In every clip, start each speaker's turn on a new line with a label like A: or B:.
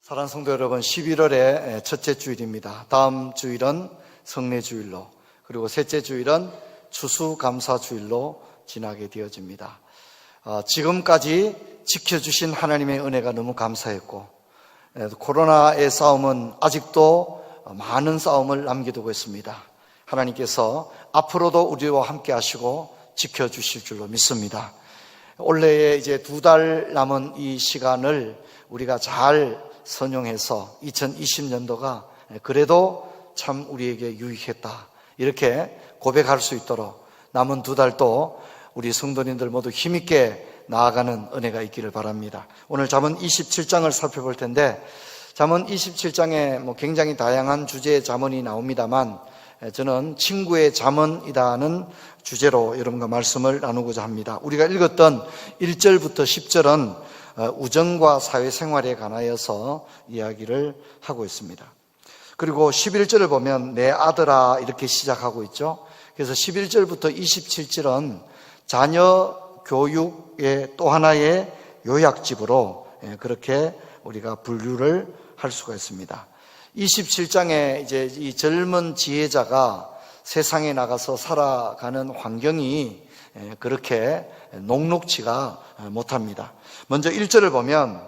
A: 사랑하는 성도 여러분, 11월의 첫째 주일입니다. 다음 주일은 성례주일로, 그리고 셋째 주일은 추수감사주일로 지나게 되어집니다. 지금까지 지켜주신 하나님의 은혜가 너무 감사했고, 코로나의 싸움은 아직도 많은 싸움을 남겨두고 있습니다. 하나님께서 앞으로도 우리와 함께 하시고 지켜주실 줄로 믿습니다. 올해에 이제 2달 남은 이 시간을 우리가 잘 선용해서 2020년도가 그래도 참 우리에게 유익했다, 이렇게 고백할 수 있도록 남은 2달도 우리 성도님들 모두 힘있게 나아가는 은혜가 있기를 바랍니다. 오늘 잠언 27장을 살펴볼 텐데, 잠언 27장에 굉장히 다양한 주제의 잠언이 나옵니다만, 저는 친구의 잠언이라는 주제로 여러분과 말씀을 나누고자 합니다. 우리가 읽었던 1절부터 10절은 우정과 사회생활에 관하여서 이야기를 하고 있습니다. 그리고 11절을 보면 내 아들아 이렇게 시작하고 있죠. 그래서 11절부터 27절은 자녀 교육의 또 하나의 요약집으로 그렇게 우리가 분류를 할 수가 있습니다. 27장에 이제 이 젊은 지혜자가 세상에 나가서 살아가는 환경이 그렇게 녹록지가 못합니다. 먼저 1절을 보면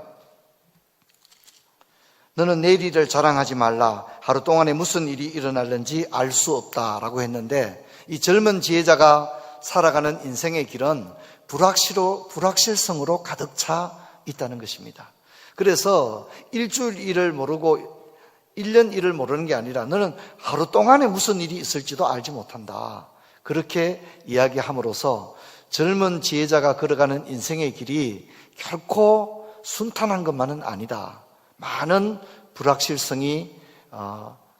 A: 너는 내일 일을 자랑하지 말라, 하루 동안에 무슨 일이 일어날는지 알 수 없다라고 했는데, 이 젊은 지혜자가 살아가는 인생의 길은 불확실성으로 가득 차 있다는 것입니다. 그래서 일주일 일을 모르고 1년 일을 모르는 게 아니라 너는 하루 동안에 무슨 일이 있을지도 알지 못한다, 그렇게 이야기함으로써 젊은 지혜자가 걸어가는 인생의 길이 결코 순탄한 것만은 아니다, 많은 불확실성이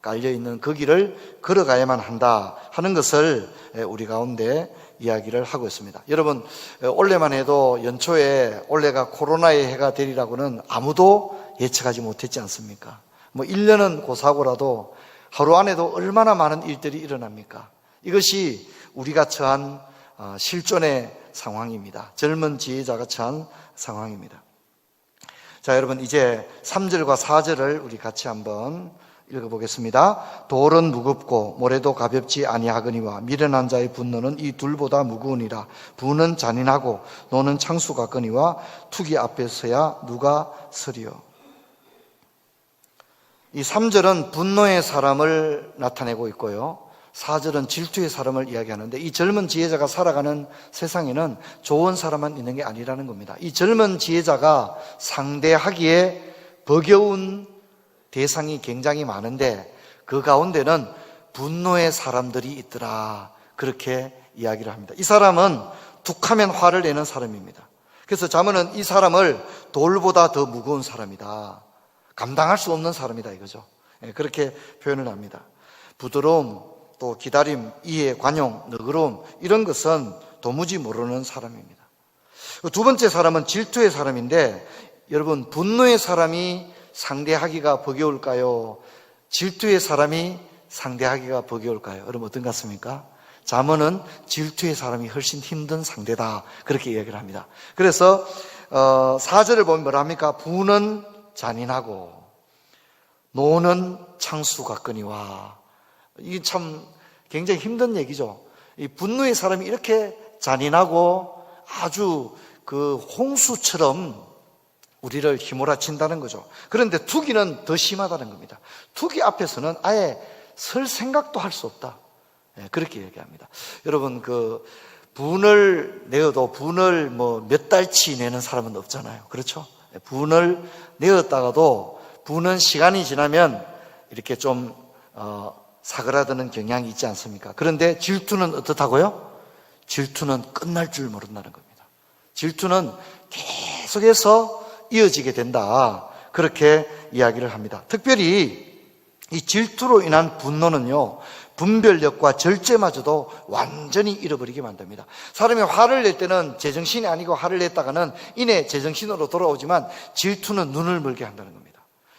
A: 깔려있는 그 길을 걸어가야만 한다 하는 것을 우리 가운데 이야기를 하고 있습니다. 여러분, 올해만 해도 연초에 올해가 코로나의 해가 되리라고는 아무도 예측하지 못했지 않습니까? 1년은 고사고라도 하루 안에도 얼마나 많은 일들이 일어납니까? 이것이 우리가 처한 실존의 상황입니다. 젊은 지혜자가 처한 상황입니다. 자, 여러분, 이제 3절과 4절을 우리 같이 한번 읽어보겠습니다. 돌은 무겁고 모래도 가볍지 아니하거니와 미련한 자의 분노는 이 둘보다 무거우니라. 부는 잔인하고 노는 창수 같거니와 투기 앞에서야 누가 서리요. 이 3절은 분노의 사람을 나타내고 있고요, 4절은 질투의 사람을 이야기하는데, 이 젊은 지혜자가 살아가는 세상에는 좋은 사람만 있는 게 아니라는 겁니다. 이 젊은 지혜자가 상대하기에 버거운 대상이 굉장히 많은데 그 가운데는 분노의 사람들이 있더라, 그렇게 이야기를 합니다. 이 사람은 툭하면 화를 내는 사람입니다. 그래서 잠언은 이 사람을 돌보다 더 무거운 사람이다, 감당할 수 없는 사람이다, 이거죠. 그렇게 표현을 합니다. 부드러움, 또 기다림, 이해, 관용, 너그러움, 이런 것은 도무지 모르는 사람입니다. 두 번째 사람은 질투의 사람인데, 여러분, 분노의 사람이 상대하기가 버거울까요? 질투의 사람이 상대하기가 버거울까요? 여러분, 어떤 것 같습니까? 잠언은 질투의 사람이 훨씬 힘든 상대다, 그렇게 이야기를 합니다. 그래서 4절을 보면 뭐라 합니까? 부는 잔인하고 노는 창수 같거니와. 이게 참 굉장히 힘든 얘기죠. 이 분노의 사람이 이렇게 잔인하고 아주 그 홍수처럼 우리를 휘몰아친다는 거죠. 그런데 투기는 더 심하다는 겁니다. 투기 앞에서는 아예 설 생각도 할 수 없다, 그렇게 얘기합니다. 여러분, 그 분을 내어도 분을 몇 달치 내는 사람은 없잖아요. 그렇죠? 분을 내었다가도 분은 시간이 지나면 이렇게 좀 사그라드는 경향이 있지 않습니까? 그런데 질투는 어떻다고요? 질투는 끝날 줄 모른다는 겁니다. 질투는 계속해서 이어지게 된다, 그렇게 이야기를 합니다. 특별히 이 질투로 인한 분노는요, 분별력과 절제마저도 완전히 잃어버리게 만듭니다. 사람이 화를 낼 때는 제정신이 아니고 화를 냈다가는 이내 제정신으로 돌아오지만 질투는 눈을 멀게 한다는 겁니다.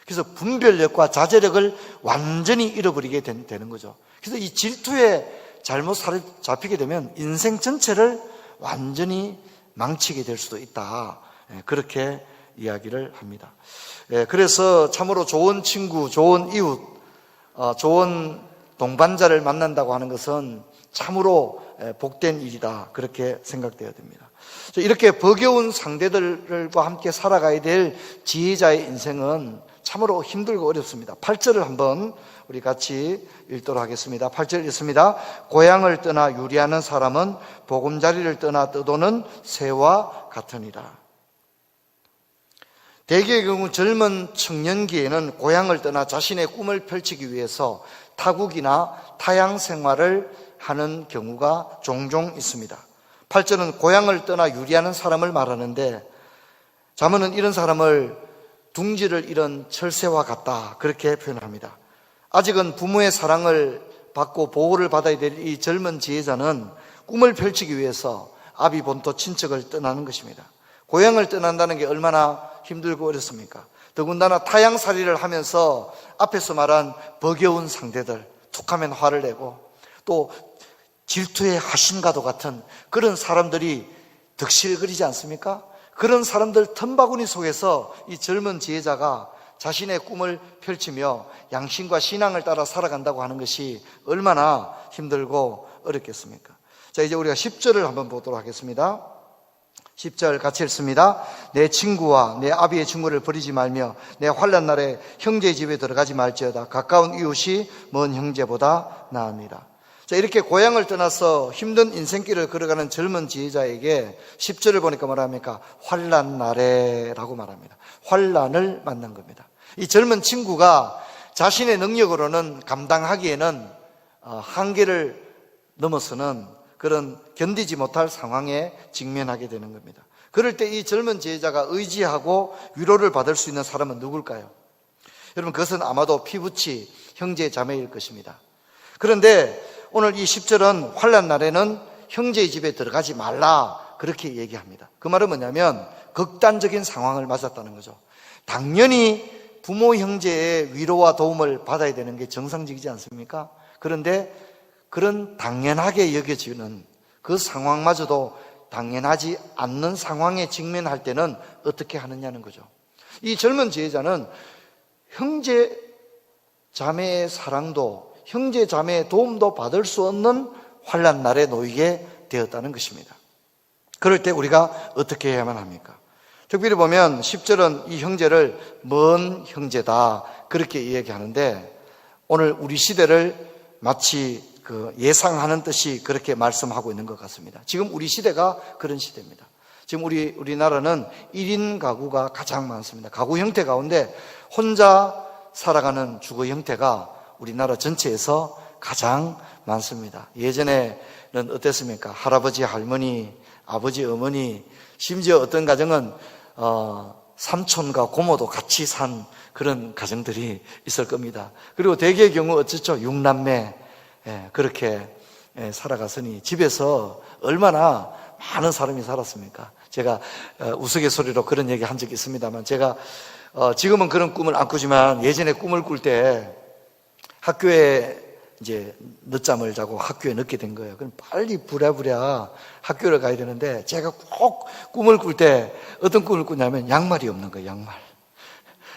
A: 그래서 분별력과 자제력을 완전히 잃어버리게 되는 거죠. 그래서 이 질투에 잘못 잡히게 되면 인생 전체를 완전히 망치게 될 수도 있다, 그렇게 이야기를 합니다. 그래서 참으로 좋은 친구, 좋은 이웃, 좋은 동반자를 만난다고 하는 것은 참으로 복된 일이다, 그렇게 생각되어야 됩니다. 이렇게 버거운 상대들과 함께 살아가야 될 지혜자의 인생은 참으로 힘들고 어렵습니다. 8절을 한번 우리 같이 읽도록 하겠습니다. 8절 읽습니다. 고향을 떠나 유리하는 사람은 보금자리를 떠나 떠도는 새와 같으니라. 대개의 경우 젊은 청년기에는 고향을 떠나 자신의 꿈을 펼치기 위해서 타국이나 타향 생활을 하는 경우가 종종 있습니다. 8절은 고향을 떠나 유리하는 사람을 말하는데, 잠언은 이런 사람을 둥지를 잃은 철새와 같다, 그렇게 표현합니다. 아직은 부모의 사랑을 받고 보호를 받아야 될 이 젊은 지혜자는 꿈을 펼치기 위해서 아비 본토 친척을 떠나는 것입니다. 고향을 떠난다는 게 얼마나 힘들고 어렵습니까? 더군다나 타향살이를 하면서 앞에서 말한 버거운 상대들, 툭하면 화를 내고 또 질투의 하신과도 같은 그런 사람들이 득실거리지 않습니까? 그런 사람들 틈바구니 속에서 이 젊은 지혜자가 자신의 꿈을 펼치며 양심과 신앙을 따라 살아간다고 하는 것이 얼마나 힘들고 어렵겠습니까? 자, 이제 우리가 10절을 한번 보도록 하겠습니다. 10절 같이 읽습니다. 내 친구와 내 아비의 친구를 버리지 말며 내 환난 날에 형제의 집에 들어가지 말지어다. 가까운 이웃이 먼 형제보다 나으니라. 자, 이렇게 고향을 떠나서 힘든 인생길을 걸어가는 젊은 지혜자에게 10절을 보니까 뭐라 합니까? 환난 날에 라고 말합니다. 환난을 만난 겁니다. 이 젊은 친구가 자신의 능력으로는 감당하기에는 한계를 넘어서는 그런 견디지 못할 상황에 직면하게 되는 겁니다. 그럴 때 이 젊은 지혜자가 의지하고 위로를 받을 수 있는 사람은 누굴까요? 여러분, 그것은 아마도 피부치 형제 자매일 것입니다. 그런데 오늘 이 10절은 환난 날에는 형제의 집에 들어가지 말라, 그렇게 얘기합니다. 그 말은 뭐냐면 극단적인 상황을 맞았다는 거죠. 당연히 부모 형제의 위로와 도움을 받아야 되는 게 정상적이지 않습니까? 그런데 그런 당연하게 여겨지는 그 상황마저도 당연하지 않는 상황에 직면할 때는 어떻게 하느냐는 거죠. 이 젊은 지혜자는 형제 자매의 사랑도, 형제 자매의 도움도 받을 수 없는 환난 날에 놓이게 되었다는 것입니다. 그럴 때 우리가 어떻게 해야만 합니까? 특별히 보면 10절은 이 형제를 먼 형제다, 그렇게 이야기하는데, 오늘 우리 시대를 마치 예상하는 듯이 그렇게 말씀하고 있는 것 같습니다. 지금 우리 시대가 그런 시대입니다. 지금 우리나라는 1인 가구가 가장 많습니다. 가구 형태 가운데 혼자 살아가는 주거 형태가 우리나라 전체에서 가장 많습니다. 예전에는 어땠습니까? 할아버지, 할머니, 아버지, 어머니, 심지어 어떤 가정은 삼촌과 고모도 같이 산 그런 가정들이 있을 겁니다. 그리고 대개의 경우 어쩌죠? 6남매, 그렇게 살아갔으니 집에서 얼마나 많은 사람이 살았습니까? 제가 우스갯소리로 그런 얘기 한 적이 있습니다만, 제가 지금은 그런 꿈을 안 꾸지만 예전에 꿈을 꿀 때 학교에 이제 늦잠을 자고 학교에 늦게 된 거예요. 그럼 빨리 부랴부랴 학교를 가야 되는데, 제가 꼭 꿈을 꿀 때 어떤 꿈을 꾸냐면 양말이 없는 거예요. 양말.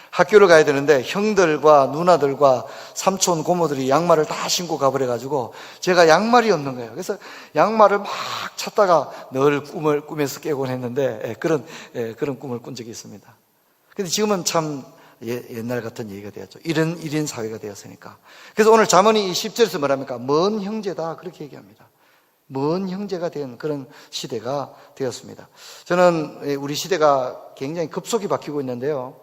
A: 학교를 가야 되는데 형들과 누나들과 삼촌 고모들이 양말을 다 신고 가버려가지고 제가 양말이 없는 거예요. 그래서 양말을 막 찾다가 늘 꿈을 꾸면서 깨곤 했는데, 그런 꿈을 꾼 적이 있습니다. 근데 지금은 참 옛날 같은 얘기가 되었죠. 1인 사회가 되었으니까. 그래서 오늘 잠언이 이 10절에서 뭐랍니까? 먼 형제다, 그렇게 얘기합니다. 먼 형제가 된 그런 시대가 되었습니다. 저는 우리 시대가 굉장히 급속히 바뀌고 있는데요.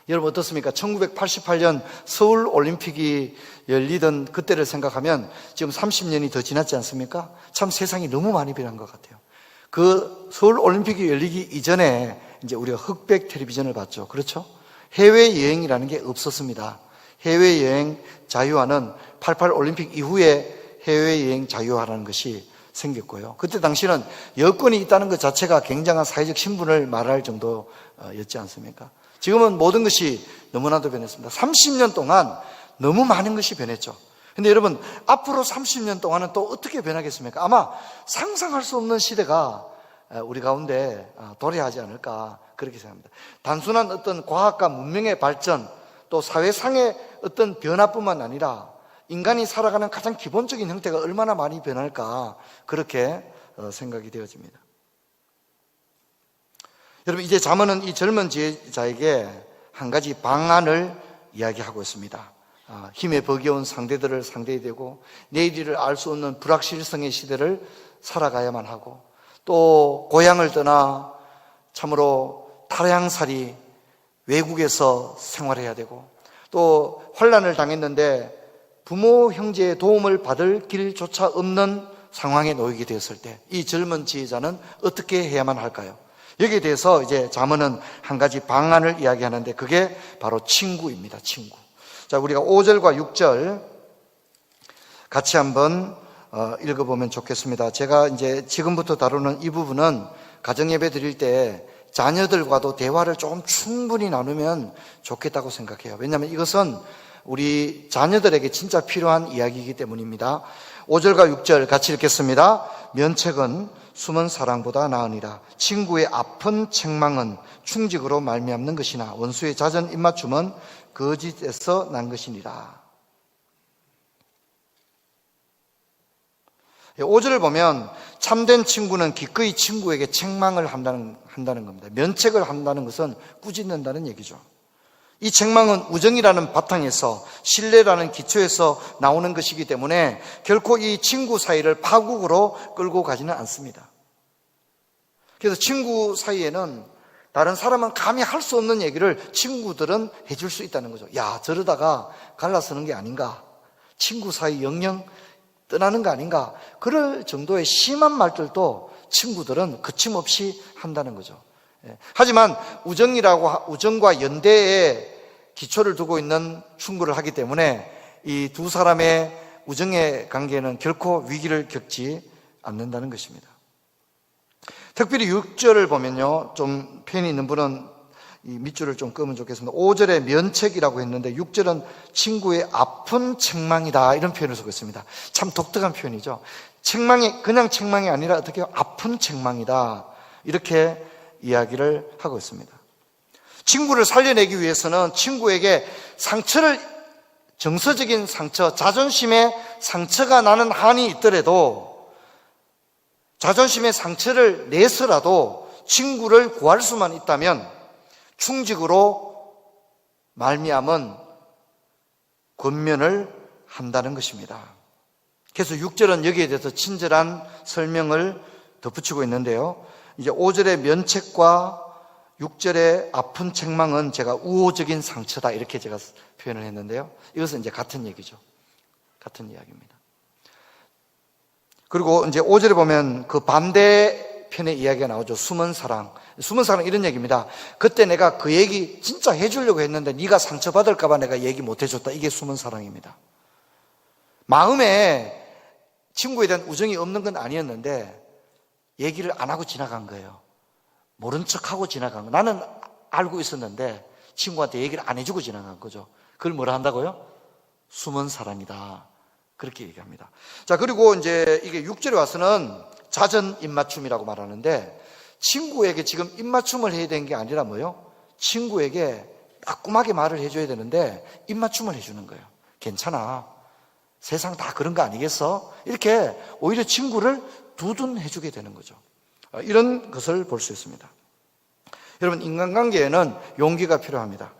A: 여러분 어떻습니까? 1988년 서울 올림픽이 열리던 그때를 생각하면 지금 30년이 더 지났지 않습니까? 참 세상이 너무 많이 변한 것 같아요. 그 서울 올림픽이 열리기 이전에 이제 우리가 흑백 텔레비전을 봤죠. 그렇죠? 해외여행이라는 게 없었습니다. 해외여행 자유화는 88 올림픽 이후에 해외여행 자유화라는 것이 생겼고요. 그때 당시는 여권이 있다는 것 자체가 굉장한 사회적 신분을 말할 정도였지 않습니까? 지금은 모든 것이 너무나도 변했습니다. 30년 동안 너무 많은 것이 변했죠. 근데 여러분, 앞으로 30년 동안은 또 어떻게 변하겠습니까? 아마 상상할 수 없는 시대가 우리 가운데 도래하지 않을까 그렇게 생각합니다. 단순한 어떤 과학과 문명의 발전 또 사회상의 어떤 변화뿐만 아니라 인간이 살아가는 가장 기본적인 형태가 얼마나 많이 변할까 그렇게 생각이 되어집니다. 여러분, 이제 잠언은 이 젊은 지혜자에게 한 가지 방안을 이야기하고 있습니다. 힘에 버거운 상대들을 상대해야 되고 내일을 알 수 없는 불확실성의 시대를 살아가야만 하고 또 고향을 떠나 참으로 타향살이 외국에서 생활해야 되고 또 환난을 당했는데 부모 형제의 도움을 받을 길조차 없는 상황에 놓이게 되었을 때 이 젊은 지혜자는 어떻게 해야만 할까요? 여기에 대해서 이제 잠언은 한 가지 방안을 이야기하는데 그게 바로 친구입니다. 친구. 자, 우리가 5절과 6절 같이 한번 읽어보면 좋겠습니다. 제가 이제 지금부터 다루는 이 부분은 가정예배 드릴 때 자녀들과도 대화를 조금 충분히 나누면 좋겠다고 생각해요. 왜냐하면 이것은 우리 자녀들에게 진짜 필요한 이야기이기 때문입니다. 5절과 6절 같이 읽겠습니다. 면책은 숨은 사랑보다 나으니라. 친구의 아픈 책망은 충직으로 말미암는 것이나 원수의 잦은 입맞춤은 거짓에서 난 것이니라. 5절을 보면 참된 친구는 기꺼이 친구에게 책망을 한다는 겁니다. 면책을 한다는 것은 꾸짖는다는 얘기죠. 이 책망은 우정이라는 바탕에서 신뢰라는 기초에서 나오는 것이기 때문에 결코 이 친구 사이를 파국으로 끌고 가지는 않습니다. 그래서 친구 사이에는 다른 사람은 감히 할 수 없는 얘기를 친구들은 해줄 수 있다는 거죠. 야, 저러다가 갈라서는 게 아닌가, 친구 사이 영영 떠나는 거 아닌가, 그럴 정도의 심한 말들도 친구들은 거침없이 한다는 거죠. 하지만 우정과 연대에 기초를 두고 있는 충고를 하기 때문에 이 두 사람의 우정의 관계는 결코 위기를 겪지 않는다는 것입니다. 특별히 6절을 보면요, 좀 펜이 있는 분은 이 밑줄을 좀 끄면 좋겠습니다. 5절에 면책이라고 했는데 6절은 친구의 아픈 책망이다, 이런 표현을 쓰고 있습니다. 참 독특한 표현이죠. 책망이 그냥 책망이 아니라 어떻게 해요? 아픈 책망이다, 이렇게 이야기를 하고 있습니다. 친구를 살려내기 위해서는 친구에게 정서적인 상처, 자존심의 상처가 나는 한이 있더라도 자존심의 상처를 내서라도 친구를 구할 수만 있다면 충직으로 말미암은 권면을 한다는 것입니다. 그래서 6절은 여기에 대해서 친절한 설명을 덧붙이고 있는데요, 이제 5절의 면책과 6절의 아픈 책망은 제가 우호적인 상처다, 이렇게 제가 표현을 했는데요, 이것은 이제 같은 얘기죠. 같은 이야기입니다. 그리고 이제 5절에 보면 그 반대편의 이야기가 나오죠. 숨은 사랑. 숨은 사랑, 이런 얘기입니다. 그때 내가 그 얘기 진짜 해주려고 했는데 네가 상처받을까 봐 내가 얘기 못 해줬다. 이게 숨은 사랑입니다. 마음에 친구에 대한 우정이 없는 건 아니었는데 얘기를 안 하고 지나간 거예요. 모른 척하고 지나간 거. 나는 알고 있었는데 친구한테 얘기를 안 해주고 지나간 거죠. 그걸 뭐라 한다고요? 숨은 사랑이다, 그렇게 얘기합니다. 자, 그리고 이제 이게 6절에 와서는 잦은 입맞춤이라고 말하는데 친구에게 지금 입맞춤을 해야 되는 게 아니라 뭐요? 친구에게 따끔하게 말을 해줘야 되는데 입맞춤을 해주는 거예요. 괜찮아, 세상 다 그런 거 아니겠어? 이렇게 오히려 친구를 두둔해주게 되는 거죠. 이런 것을 볼 수 있습니다. 여러분, 인간관계에는 용기가 필요합니다.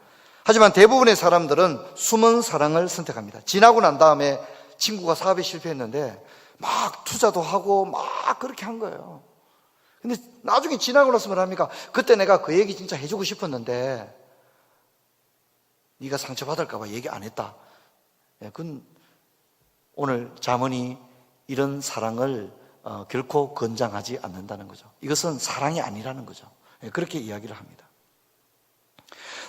A: 하지만 대부분의 사람들은 숨은 사랑을 선택합니다. 지나고 난 다음에 친구가 사업에 실패했는데 막 투자도 하고 막 그렇게 한 거예요. 근데 나중에 지나고 나서 뭐랍니까? 그때 내가 그 얘기 진짜 해주고 싶었는데 네가 상처받을까 봐 얘기 안 했다. 그건 오늘 잠언이 이런 사랑을 결코 권장하지 않는다는 거죠. 이것은 사랑이 아니라는 거죠. 그렇게 이야기를 합니다.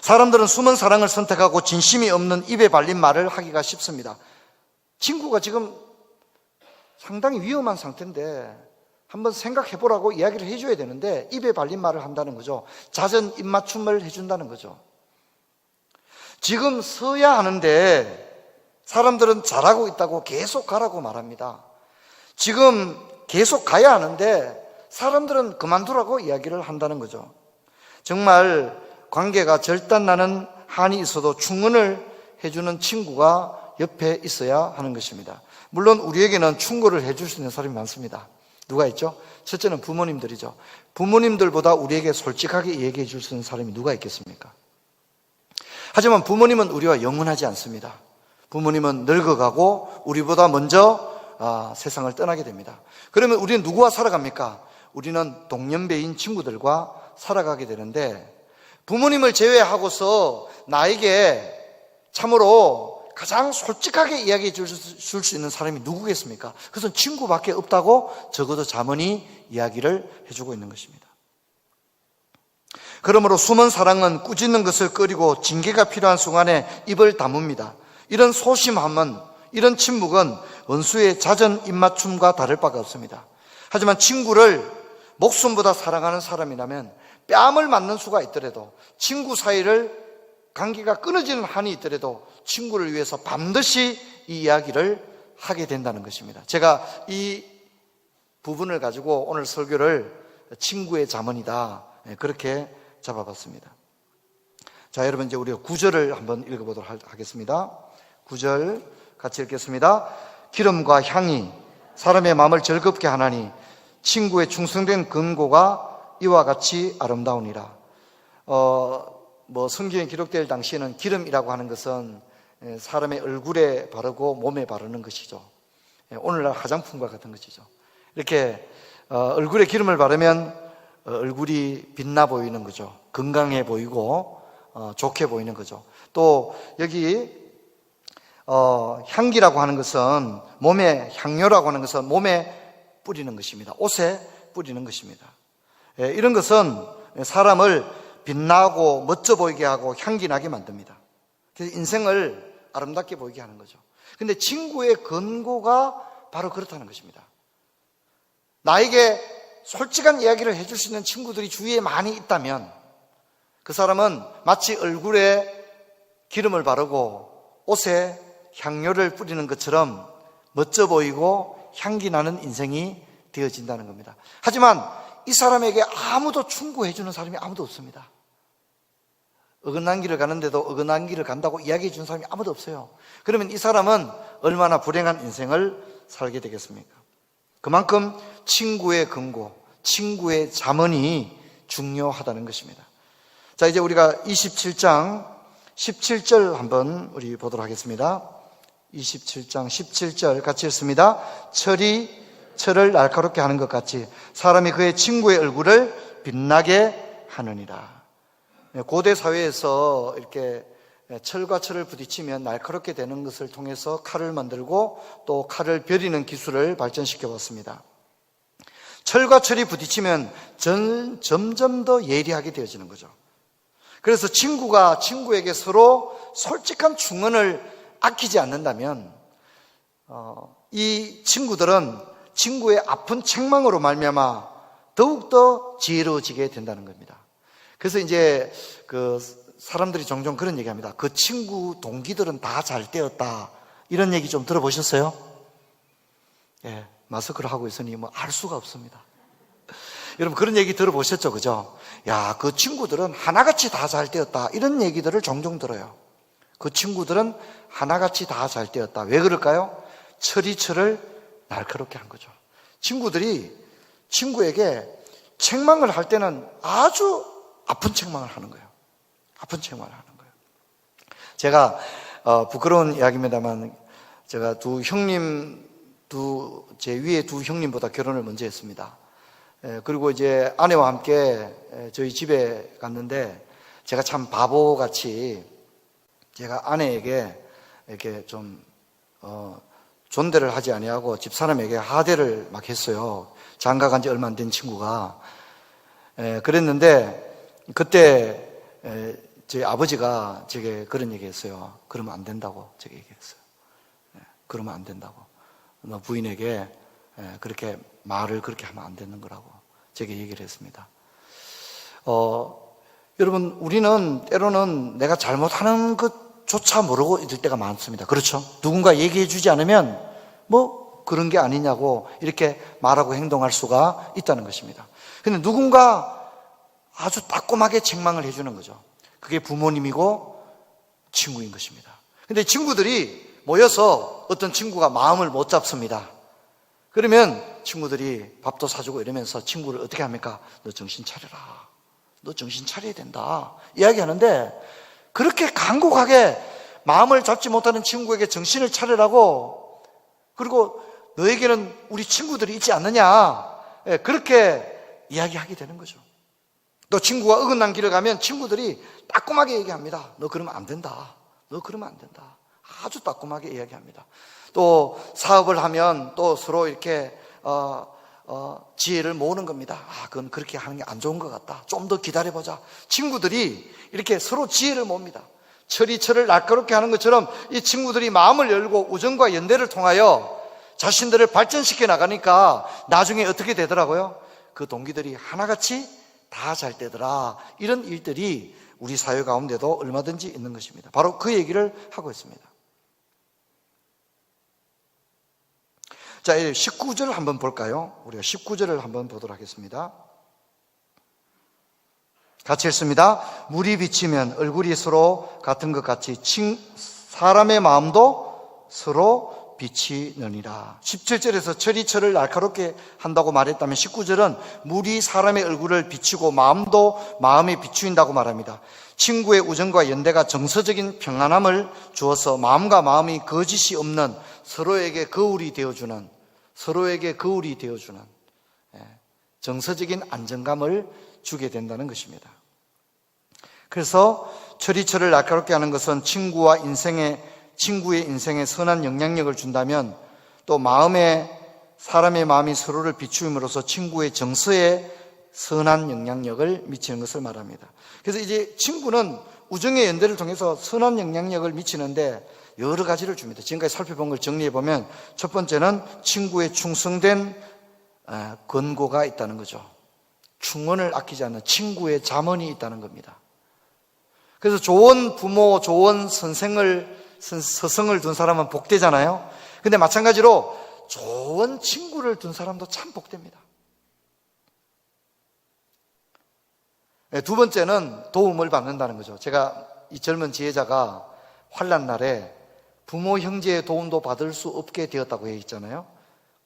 A: 사람들은 숨은 사랑을 선택하고 진심이 없는 입에 발린 말을 하기가 쉽습니다. 친구가 지금 상당히 위험한 상태인데 한번 생각해 보라고 이야기를 해줘야 되는데 입에 발린 말을 한다는 거죠. 잦은 입맞춤을 해준다는 거죠. 지금 서야 하는데 사람들은 잘하고 있다고 계속 가라고 말합니다. 지금 계속 가야 하는데 사람들은 그만두라고 이야기를 한다는 거죠. 정말 관계가 절단나는 한이 있어도 충원을 해주는 친구가 옆에 있어야 하는 것입니다. 물론 우리에게는 충고를 해줄 수 있는 사람이 많습니다. 누가 있죠? 첫째는 부모님들이죠. 부모님들보다 우리에게 솔직하게 얘기해 줄 수 있는 사람이 누가 있겠습니까? 하지만 부모님은 우리와 영원하지 않습니다. 부모님은 늙어가고 우리보다 먼저 세상을 떠나게 됩니다. 그러면 우리는 누구와 살아갑니까? 우리는 동년배인 친구들과 살아가게 되는데, 부모님을 제외하고서 나에게 참으로 가장 솔직하게 이야기해 줄 수 있는 사람이 누구겠습니까? 그것은 친구밖에 없다고 적어도 자문이 이야기를 해주고 있는 것입니다. 그러므로 숨은 사랑은 꾸짖는 것을 끓이고 징계가 필요한 순간에 입을 다뭅니다. 이런 소심함은, 이런 침묵은 원수의 잦은 입맞춤과 다를 바가 없습니다. 하지만 친구를 목숨보다 사랑하는 사람이라면 뺨을 맞는 수가 있더라도, 친구 사이를 관계가 끊어지는 한이 있더라도 친구를 위해서 반드시 이 이야기를 하게 된다는 것입니다. 제가 이 부분을 가지고 오늘 설교를 친구의 자문이다, 그렇게 잡아봤습니다. 자, 여러분, 이제 우리가 9절을 한번 읽어보도록 하겠습니다. 9절 같이 읽겠습니다. 기름과 향이 사람의 마음을 즐겁게 하나니 친구의 충성된 근고가 이와 같이 아름다우니라. 성경에 기록될 당시에는 기름이라고 하는 것은 사람의 얼굴에 바르고 몸에 바르는 것이죠. 오늘날 화장품과 같은 것이죠. 이렇게 얼굴에 기름을 바르면 얼굴이 빛나 보이는 거죠. 건강해 보이고 좋게 보이는 거죠. 또 여기 향기라고 하는 것은, 몸에, 향료라고 하는 것은 몸에 뿌리는 것입니다. 옷에 뿌리는 것입니다. 이런 것은 사람을 빛나고 멋져 보이게 하고 향기 나게 만듭니다. 그래서 인생을 아름답게 보이게 하는 거죠. 근데 친구의 근고가 바로 그렇다는 것입니다. 나에게 솔직한 이야기를 해줄 수 있는 친구들이 주위에 많이 있다면 그 사람은 마치 얼굴에 기름을 바르고 옷에 향료를 뿌리는 것처럼 멋져 보이고 향기 나는 인생이 되어진다는 겁니다. 하지만 이 사람에게 아무도 충고해 주는 사람이 아무도 없습니다. 어긋난 길을 가는데도 어긋난 길을 간다고 이야기해 주는 사람이 아무도 없어요. 그러면 이 사람은 얼마나 불행한 인생을 살게 되겠습니까? 그만큼 친구의 근고, 친구의 자문이 중요하다는 것입니다. 자, 이제 우리가 27장 17절 한번 우리 보도록 하겠습니다. 27장 17절 같이 읽습니다. 철이 철을 날카롭게 하는 것 같이 사람이 그의 친구의 얼굴을 빛나게 하느니라. 고대 사회에서 이렇게 철과 철을 부딪히면 날카롭게 되는 것을 통해서 칼을 만들고 또 칼을 벼리는 기술을 발전시켜 봤습니다. 철과 철이 부딪히면 점점 더 예리하게 되어지는 거죠. 그래서 친구가 친구에게 서로 솔직한 충언을 아끼지 않는다면 이 친구들은 친구의 아픈 책망으로 말미암아 더욱더 지혜로워지게 된다는 겁니다. 그래서 이제 사람들이 종종 그런 얘기합니다. 그 친구 동기들은 다 잘 되었다, 이런 얘기 좀 들어보셨어요? 예, 마스크를 하고 있으니 알 수가 없습니다. 여러분 그런 얘기 들어보셨죠? 그죠? 야, 그 친구들은 하나같이 다 잘 되었다, 이런 얘기들을 종종 들어요. 그 친구들은 하나같이 다 잘 되었다. 왜 그럴까요? 철이 철을 날카롭게 한 거죠. 친구들이 친구에게 책망을 할 때는 아주 아픈 책망을 하는 거예요. 아픈 책망을 하는 거예요. 제가 부끄러운 이야기입니다만 제가 제 위에 두 형님보다 결혼을 먼저 했습니다. 그리고 이제 아내와 함께 저희 집에 갔는데 제가 참 바보같이 제가 아내에게 이렇게 좀 존대를 하지 아니하고 집사람에게 하대를 막 했어요. 장가 간 지 얼마 안 된 친구가. 그랬는데 그때 저희 아버지가 제게 그런 얘기 했어요. 그러면 안 된다고 제게 얘기했어요. 그러면 안 된다고. 너 부인에게 그렇게 말을 그렇게 하면 안 되는 거라고 제게 얘기를 했습니다. 여러분, 우리는 때로는 내가 잘못하는 것조차 모르고 있을 때가 많습니다. 그렇죠? 누군가 얘기해 주지 않으면 그런 게 아니냐고 이렇게 말하고 행동할 수가 있다는 것입니다. 근데 누군가 아주 따끔하게 책망을 해주는 거죠. 그게 부모님이고 친구인 것입니다. 근데 친구들이 모여서 어떤 친구가 마음을 못 잡습니다. 그러면 친구들이 밥도 사주고 이러면서 친구를 어떻게 합니까? 너 정신 차려라. 너 정신 차려야 된다. 이야기하는데 그렇게 간곡하게 마음을 잡지 못하는 친구에게 정신을 차리라고, 그리고 너에게는 우리 친구들이 있지 않느냐, 그렇게 이야기하게 되는 거죠. 또 친구가 어긋난 길을 가면 친구들이 따끔하게 얘기합니다. 너 그러면 안 된다. 너 그러면 안 된다. 아주 따끔하게 이야기합니다. 또 사업을 하면 또 서로 이렇게 지혜를 모으는 겁니다. 그건 그렇게 하는 게 안 좋은 것 같다. 좀 더 기다려보자. 친구들이 이렇게 서로 지혜를 모읍니다. 철이철을 날카롭게 하는 것처럼 이 친구들이 마음을 열고 우정과 연대를 통하여 자신들을 발전시켜 나가니까 나중에 어떻게 되더라고요? 그 동기들이 하나같이 다 잘 되더라. 이런 일들이 우리 사회 가운데도 얼마든지 있는 것입니다. 바로 그 얘기를 하고 있습니다. 자, 19절 한번 볼까요? 우리가 19절을 한번 보도록 하겠습니다. 같이 읽습니다. 물이 비치면 얼굴이 서로 같은 것 같이 사람의 마음도 서로 비치느니라. 17절에서 철이 철을 날카롭게 한다고 말했다면 19절은 물이 사람의 얼굴을 비추고 마음도 마음에 비추인다고 말합니다. 친구의 우정과 연대가 정서적인 평안함을 주어서 마음과 마음이 거짓이 없는 서로에게 거울이 되어주는 정서적인 안정감을 주게 된다는 것입니다. 그래서 철이 철을 날카롭게 하는 것은 친구의 인생에 선한 영향력을 준다면, 또 사람의 마음이 서로를 비추임으로써 친구의 정서에 선한 영향력을 미치는 것을 말합니다. 그래서 이제 친구는 우정의 연대를 통해서 선한 영향력을 미치는데 여러 가지를 줍니다. 지금까지 살펴본 걸 정리해보면, 첫 번째는 친구의 충성된 권고가 있다는 거죠. 충원을 아끼지 않는 친구의 잠언이 있다는 겁니다. 그래서 좋은 부모, 좋은 스승을 둔 사람은 복되잖아요. 근데 마찬가지로 좋은 친구를 둔 사람도 참 복됩니다. 두 번째는 도움을 받는다는 거죠. 제가 이 젊은 지혜자가 환난 날에 부모, 형제의 도움도 받을 수 없게 되었다고 했잖아요.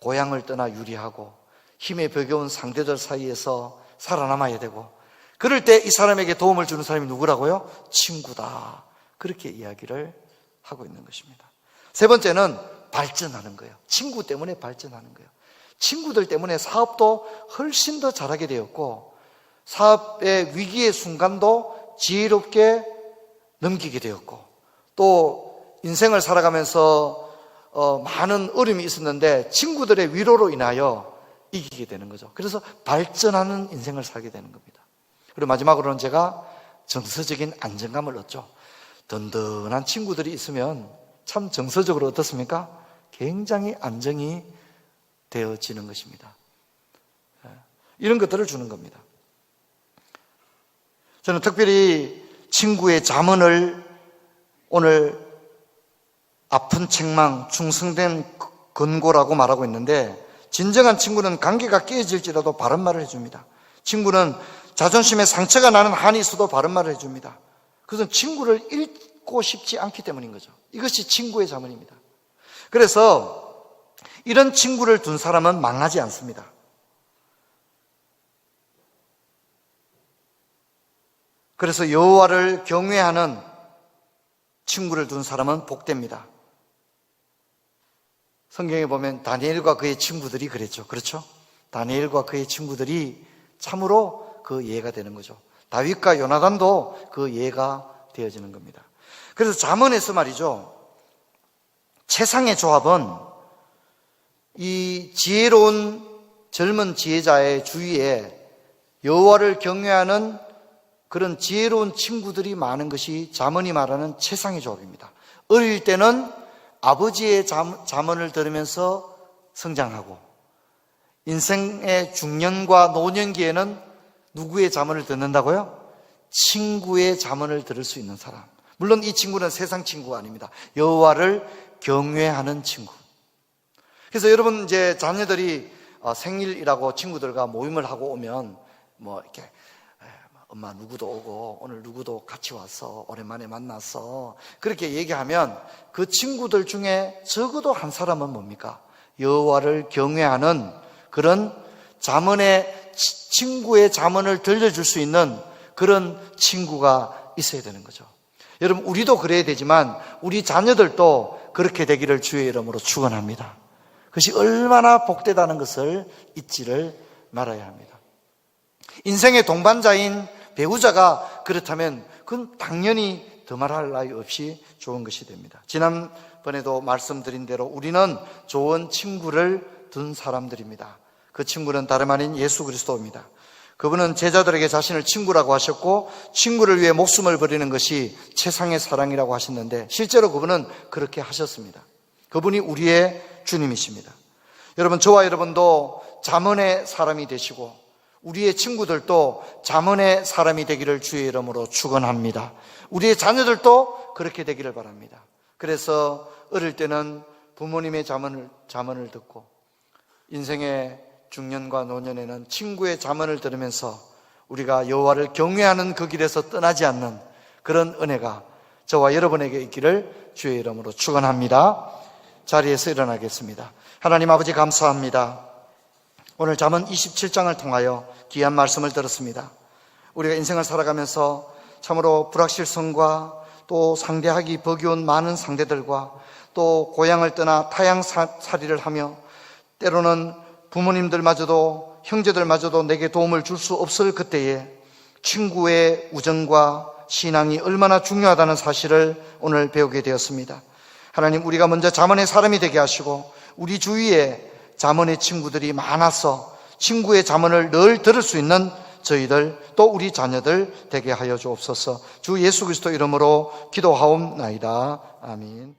A: 고향을 떠나 유리하고 힘에 버겨운 상대들 사이에서 살아남아야 되고, 그럴 때 이 사람에게 도움을 주는 사람이 누구라고요? 친구다. 그렇게 이야기를 하고 있는 것입니다. 세 번째는 발전하는 거예요. 친구 때문에 발전하는 거예요. 친구들 때문에 사업도 훨씬 더 잘하게 되었고, 사업의 위기의 순간도 지혜롭게 넘기게 되었고, 또 인생을 살아가면서 많은 어려움이 있었는데 친구들의 위로로 인하여 이기게 되는 거죠. 그래서 발전하는 인생을 살게 되는 겁니다. 그리고 마지막으로는 제가 정서적인 안정감을 얻죠. 든든한 친구들이 있으면 참 정서적으로 어떻습니까? 굉장히 안정이 되어지는 것입니다. 이런 것들을 주는 겁니다. 저는 특별히 친구의 잠언을 오늘 아픈 책망, 충성된 권고라고 말하고 있는데, 진정한 친구는 관계가 깨어질지라도 바른 말을 해줍니다. 친구는 자존심에 상처가 나는 한이 있어도 바른 말을 해줍니다. 그것은 친구를 잃고 싶지 않기 때문인 거죠. 이것이 친구의 잠언입니다. 그래서 이런 친구를 둔 사람은 망하지 않습니다. 그래서 여호와를 경외하는 친구를 둔 사람은 복됩니다. 성경에 보면 다니엘과 그의 친구들이 그랬죠. 그렇죠? 다니엘과 그의 친구들이 참으로 그 예가 되는 거죠. 다윗과 요나단도 그 예가 되어지는 겁니다. 그래서 잠언에서 말이죠, 최상의 조합은 이 지혜로운 젊은 지혜자의 주위에 여호와를 경외하는 그런 지혜로운 친구들이 많은 것이 잠언이 말하는 최상의 조합입니다. 어릴 때는 아버지의 잠언을 들으면서 성장하고, 인생의 중년과 노년기에는 누구의 잠언을 듣는다고요? 친구의 잠언을 들을 수 있는 사람. 물론 이 친구는 세상 친구가 아닙니다. 여호와를 경외하는 친구. 그래서 여러분 이제 자녀들이 생일이라고 친구들과 모임을 하고 오면 뭐 이렇게 엄마 누구도 오고 오늘 누구도 같이 왔어, 오랜만에 만났어, 그렇게 얘기하면 그 친구들 중에 적어도 한 사람은 뭡니까? 여호와를 경외하는 그런 친구의 잠언을 들려줄 수 있는 그런 친구가 있어야 되는 거죠. 여러분, 우리도 그래야 되지만 우리 자녀들도 그렇게 되기를 주의 이름으로 축원합니다. 그것이 얼마나 복되다는 것을 잊지를 말아야 합니다. 인생의 동반자인 배우자가 그렇다면 그건 당연히 더 말할 나위 없이 좋은 것이 됩니다. 지난번에도 말씀드린 대로 우리는 좋은 친구를 둔 사람들입니다. 그 친구는 다름 아닌 예수 그리스도입니다. 그분은 제자들에게 자신을 친구라고 하셨고 친구를 위해 목숨을 버리는 것이 최상의 사랑이라고 하셨는데 실제로 그분은 그렇게 하셨습니다. 그분이 우리의 주님이십니다. 여러분, 저와 여러분도 잠언의 사람이 되시고 우리의 친구들도 잠언의 사람이 되기를 주의 이름으로 축원합니다. 우리의 자녀들도 그렇게 되기를 바랍니다. 그래서 어릴 때는 부모님의 잠언을 듣고 인생의 중년과 노년에는 친구의 잠언을 들으면서 우리가 여호와를 경외하는 그 길에서 떠나지 않는 그런 은혜가 저와 여러분에게 있기를 주의 이름으로 축원합니다. 자리에서 일어나겠습니다. 하나님 아버지, 감사합니다. 오늘 잠언 27장을 통하여 귀한 말씀을 들었습니다. 우리가 인생을 살아가면서 참으로 불확실성과 또 상대하기 버거운 많은 상대들과 또 고향을 떠나 타향살이를 하며 때로는 부모님들마저도 형제들마저도 내게 도움을 줄 수 없을 그때에 친구의 우정과 신앙이 얼마나 중요하다는 사실을 오늘 배우게 되었습니다. 하나님, 우리가 먼저 잠언의 사람이 되게 하시고 우리 주위에 잠언의 친구들이 많아서 친구의 잠언을 늘 들을 수 있는 저희들 또 우리 자녀들 되게 하여 주옵소서. 주 예수 그리스도 이름으로 기도하옵나이다. 아멘.